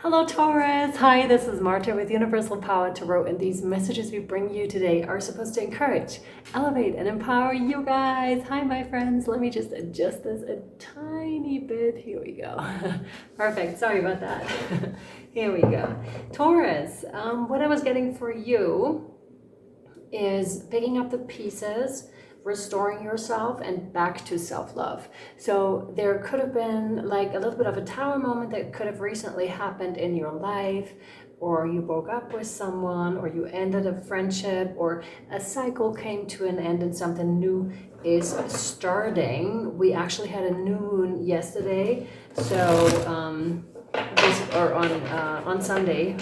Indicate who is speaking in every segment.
Speaker 1: Hello Taurus! Hi, this is Marta with Universal Power Tarot, and these messages we bring you today are supposed to encourage, elevate, and empower you guys. Hi my friends, let me just adjust this a tiny bit. Here we go. Perfect, sorry about that. Here we go. Taurus, what I was getting for you is picking up the pieces, restoring yourself, and back to self-love. So there could have been like a little bit of a tower moment that could have recently happened in your life, or you broke up with someone, or you ended a friendship, or a cycle came to an end and something new is starting. We actually had a new moon yesterday, so on Sunday.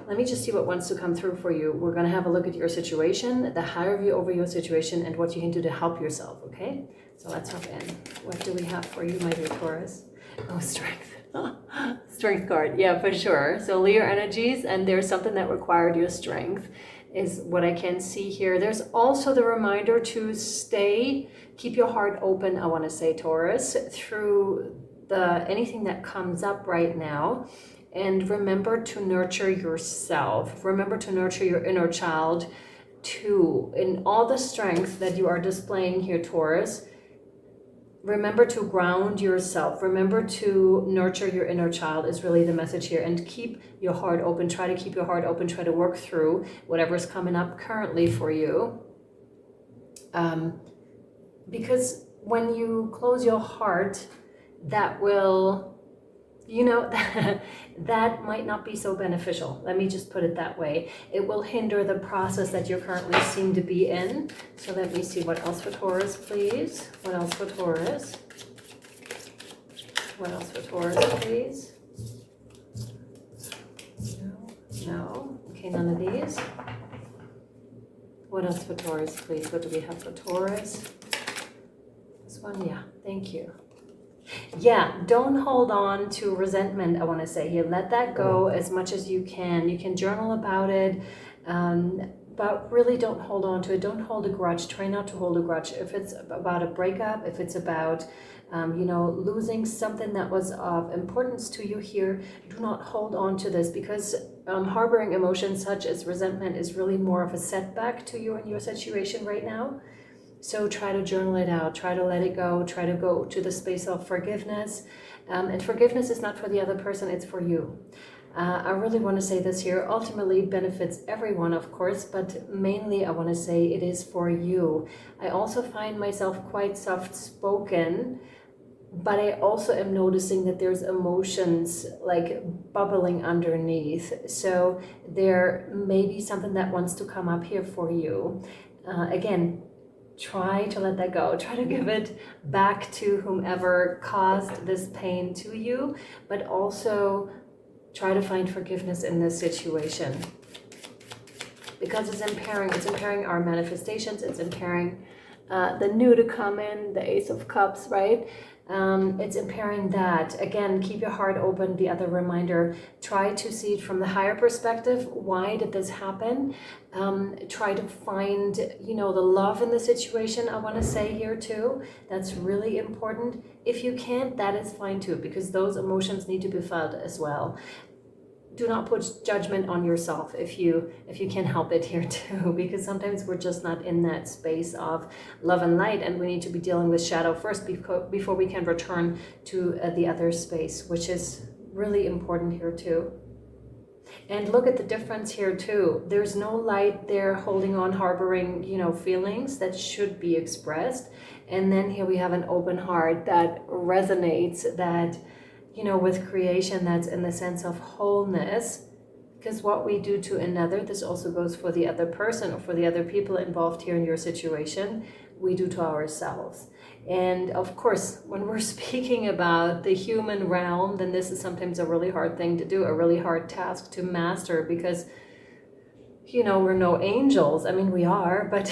Speaker 1: Let me just see what wants to come through for you. We're going to have a look at your situation, the higher view over your situation, and what you can do to help yourself, okay? So let's hop in. What do we have for you, my dear Taurus? Oh, strength. Strength card, yeah, for sure. So Leo energies, and there's something that required your strength, is what I can see here. There's also the reminder to keep your heart open, I want to say, Taurus, through anything that comes up right now. And remember to nurture yourself. Remember to nurture your inner child too. In all the strength that you are displaying here, Taurus, remember to ground yourself. Remember to nurture your inner child is really the message here. And keep your heart open. Try to keep your heart open. Try to work through whatever's coming up currently for you. Because when you close your heart, that will... that might not be so beneficial. Let me just put it that way. It will hinder the process that you currently seem to be in. So let me see what else for Taurus, please. What else for Taurus? What else for Taurus, please? No. Okay, none of these. What else for Taurus, please? What do we have for Taurus? This one, yeah. Thank you. Yeah, don't hold on to resentment, I want to say here. Let that go as much as you can. You can journal about it, but really don't hold on to it. Don't hold a grudge. Try not to hold a grudge. If it's about a breakup, if it's about, losing something that was of importance to you here, do not hold on to this, because harboring emotions such as resentment is really more of a setback to you in your situation right now. So try to journal it out, try to let it go, try to go to the space of forgiveness. And forgiveness is not for the other person, it's for you. I really want to say this here, ultimately benefits everyone, of course, but mainly I want to say it is for you. I also find myself quite soft-spoken, but I also am noticing that there's emotions like bubbling underneath. So there may be something that wants to come up here for you. Again, try to let that go. Try to give it back to whomever caused this pain to you, but also try to find forgiveness in this situation. Because it's impairing our manifestations, it's impairing the new to come in, the Ace of Cups, right? It's impairing that. Again, keep your heart open. The other reminder, try to see it from the higher perspective. Why did this happen? Try to find, the love in the situation, I want to say here too. That's really important. If you can't, that is fine too, because those emotions need to be felt as well. Do not put judgment on yourself if you can help it here too, because sometimes we're just not in that space of love and light, and we need to be dealing with shadow first before we can return to the other space, which is really important here too. And look at the difference here too. There's no light there holding on, harboring, feelings that should be expressed. And then here we have an open heart that resonates, that with creation, that's in the sense of wholeness, because what we do to another, this also goes for the other person or for the other people involved here in your situation, we do to ourselves. And of course, when we're speaking about the human realm, then this is sometimes a really hard thing to do, a really hard task to master, because we're no angels. I mean, we are, but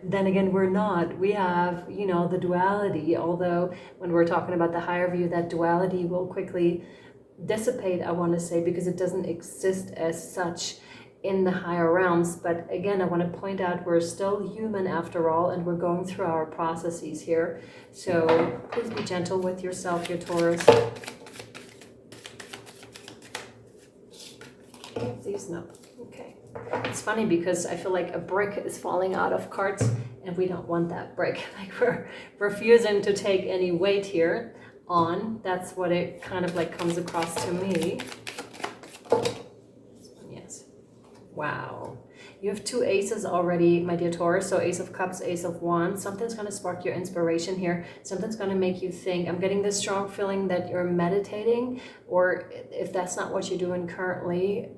Speaker 1: then again, we're not. We have, the duality, although when we're talking about the higher view, that duality will quickly dissipate, I want to say, because it doesn't exist as such in the higher realms. But again, I want to point out we're still human after all, and we're going through our processes here. So please be gentle with yourself, your Taurus. these? No. Okay. It's funny because I feel like a brick is falling out of cards and we don't want that brick. Like we're refusing to take any weight here on. That's what it kind of like comes across to me. Yes. Wow. You have 2 aces already, my dear Taurus. So Ace of Cups, Ace of Wands. Something's going to spark your inspiration here. Something's going to make you think. I'm getting this strong feeling that you're meditating, or if that's not what you're doing currently,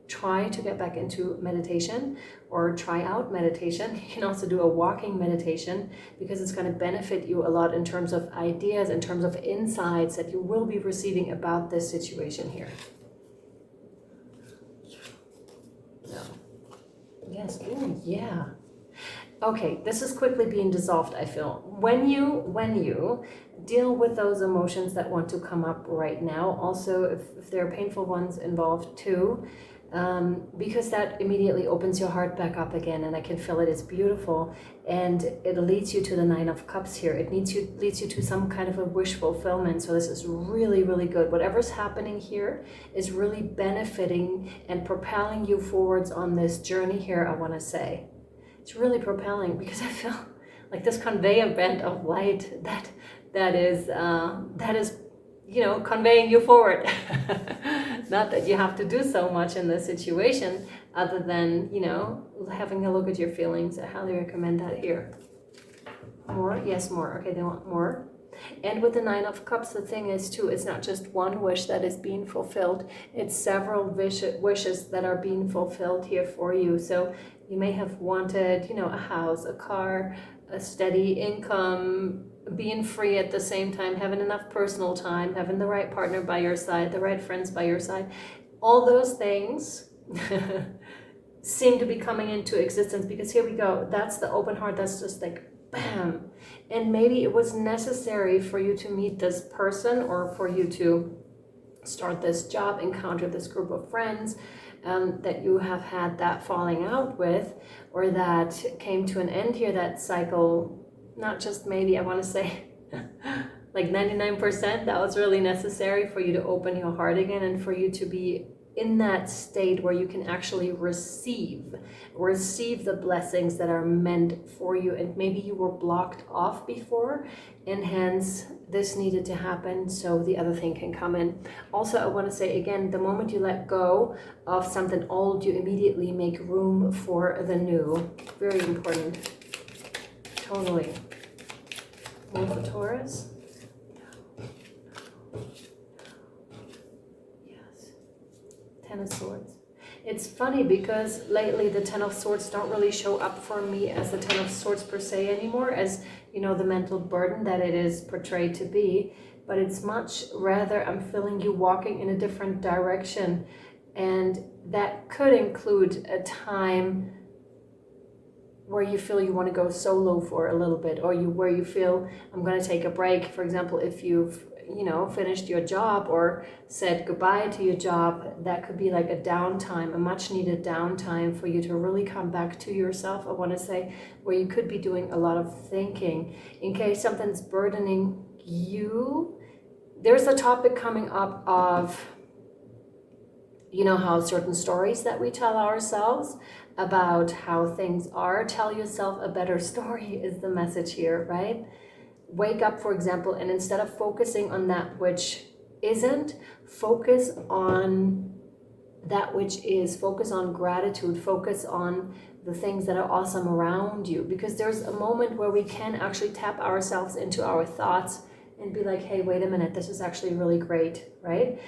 Speaker 1: try to get back into meditation or try out meditation. You can also do a walking meditation because it's going to benefit you a lot in terms of ideas, in terms of insights that you will be receiving about this situation here. No. Yes. Ooh, yeah. Okay, this is quickly being dissolved, I feel. When you deal with those emotions that want to come up right now, also if there are painful ones involved too, because that immediately opens your heart back up again, and I can feel it. It's beautiful, and it leads you to the 9 of Cups here. It leads you to some kind of a wish fulfillment. So this is really, really good. Whatever's happening here is really benefiting and propelling you forwards on this journey here, I want to say. It's really propelling because I feel like this conveyor belt of light that is conveying you forward. Not that you have to do so much in this situation other than, having a look at your feelings. I highly recommend that here. More? Yes, more. Okay, they want more. And with the 9 of Cups, the thing is too, it's not just one wish that is being fulfilled. It's several wishes that are being fulfilled here for you. So you may have wanted, a house, a car, a steady income, being free at the same time, having enough personal time, having the right partner by your side, the right friends by your side. All those things seem to be coming into existence because here we go. That's the open heart. That's just like, bam. And maybe it was necessary for you to meet this person or for you to start this job, encounter this group of friends that you have had that falling out with, or that came to an end here, that cycle. Not just maybe, I want to say like 99%, that was really necessary for you to open your heart again and for you to be in that state where you can actually receive the blessings that are meant for you. And maybe you were blocked off before, and hence this needed to happen so the other thing can come in. Also, I want to say again, the moment you let go of something old, you immediately make room for the new. Very important. Totally. More for Taurus. Yes. 10 of Swords. It's funny because lately the 10 of Swords don't really show up for me as the 10 of Swords per se anymore, as the mental burden that it is portrayed to be, but it's much rather I'm feeling you walking in a different direction, and that could include a time where you feel you want to go solo for a little bit, or where you feel I'm going to take a break. For example, if you've finished your job or said goodbye to your job, that could be like a downtime, a much needed downtime for you to really come back to yourself, I want to say, where you could be doing a lot of thinking in case something's burdening you. There's a topic coming up of how certain stories that we tell ourselves about how things are. Tell yourself a better story is the message here, right? Wake up, for example, and instead of focusing on that which isn't, focus on that which is. Focus on gratitude. Focus on the things that are awesome around you, because there's a moment where we can actually tap ourselves into our thoughts and be like, hey, wait a minute, this is actually really great, right?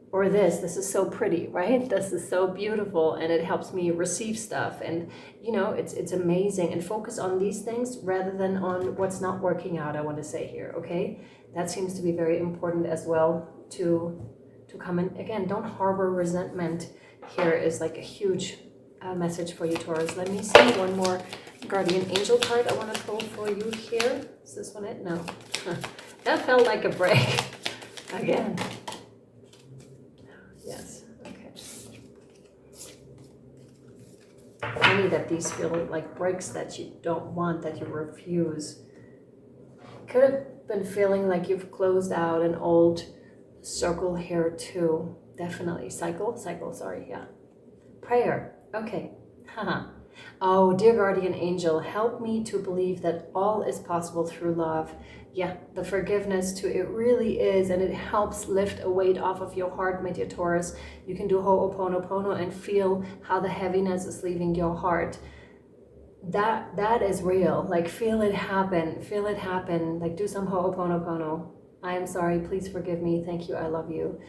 Speaker 1: Or this is so pretty, right? This is so beautiful, and it helps me receive stuff, and it's amazing. And focus on these things rather than on what's not working out, I want to say here, okay? That seems to be very important as well to come in. Again, don't harbor resentment here is like a huge message for you, Taurus. Let me see one more guardian angel card I want to pull for you here. Is this one it? No. That felt like a break again. Yes, okay. Funny that these feel like breaks that you don't want, that you refuse. Could have been feeling like you've closed out an old circle here too. Definitely. Cycle, sorry, yeah. Prayer. Okay. Haha. Oh, dear guardian angel, help me to believe that all is possible through love. Yeah, the forgiveness too, it really is, and it helps lift a weight off of your heart, my dear Taurus. You can do Ho'oponopono and feel how the heaviness is leaving your heart. That is real. Like, feel it happen, like do some Ho'oponopono. I am sorry, please forgive me, thank you, I love you.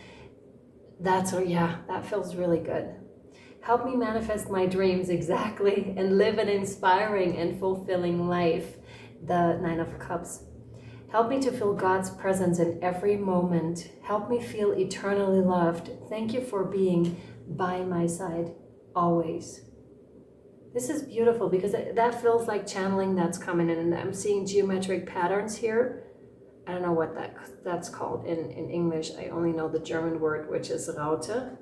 Speaker 1: That's, yeah, that feels really good. Help me manifest my dreams, exactly, and live an inspiring and fulfilling life. The Nine of Cups. Help me to feel God's presence in every moment. Help me feel eternally loved. Thank you for being by my side always. This is beautiful because that feels like channeling that's coming in, and I'm seeing geometric patterns here. I don't know what that's called in English. I only know the German word, which is Raute.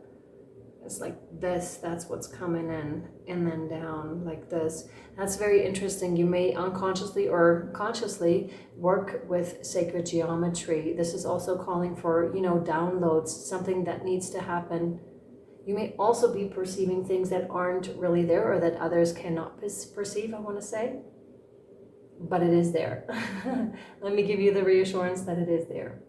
Speaker 1: It's like this, that's what's coming in, and then down like this. That's very interesting. You may unconsciously or consciously work with sacred geometry. This is also calling for, downloads, something that needs to happen. You may also be perceiving things that aren't really there or that others cannot perceive, I want to say. But it is there. Let me give you the reassurance that it is there.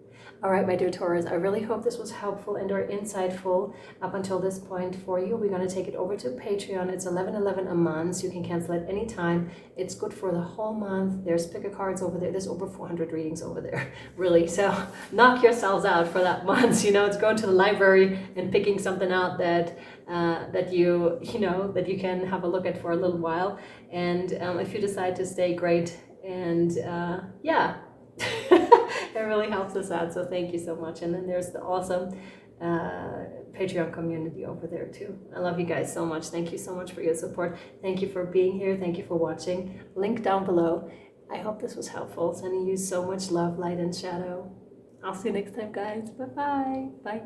Speaker 1: All right, my dear Taurus, I really hope this was helpful and or insightful up until this point for you. We're going to take it over to Patreon. It's $11.11 a month. You can cancel at any time. It's good for the whole month. There's picker cards over there. There's over 400 readings over there, really. So knock yourselves out for that month. It's going to the library and picking something out that you can have a look at for a little while. And if you decide to stay, great. And yeah. It really helps us out, so thank you so much. And then there's the awesome Patreon community over there too. I love you guys so much. Thank you so much for your support. Thank you for being here. Thank you for watching. Link down below. I hope this was helpful. Sending you so much love, light, and shadow. I'll see you next time, guys. Bye-bye. Bye.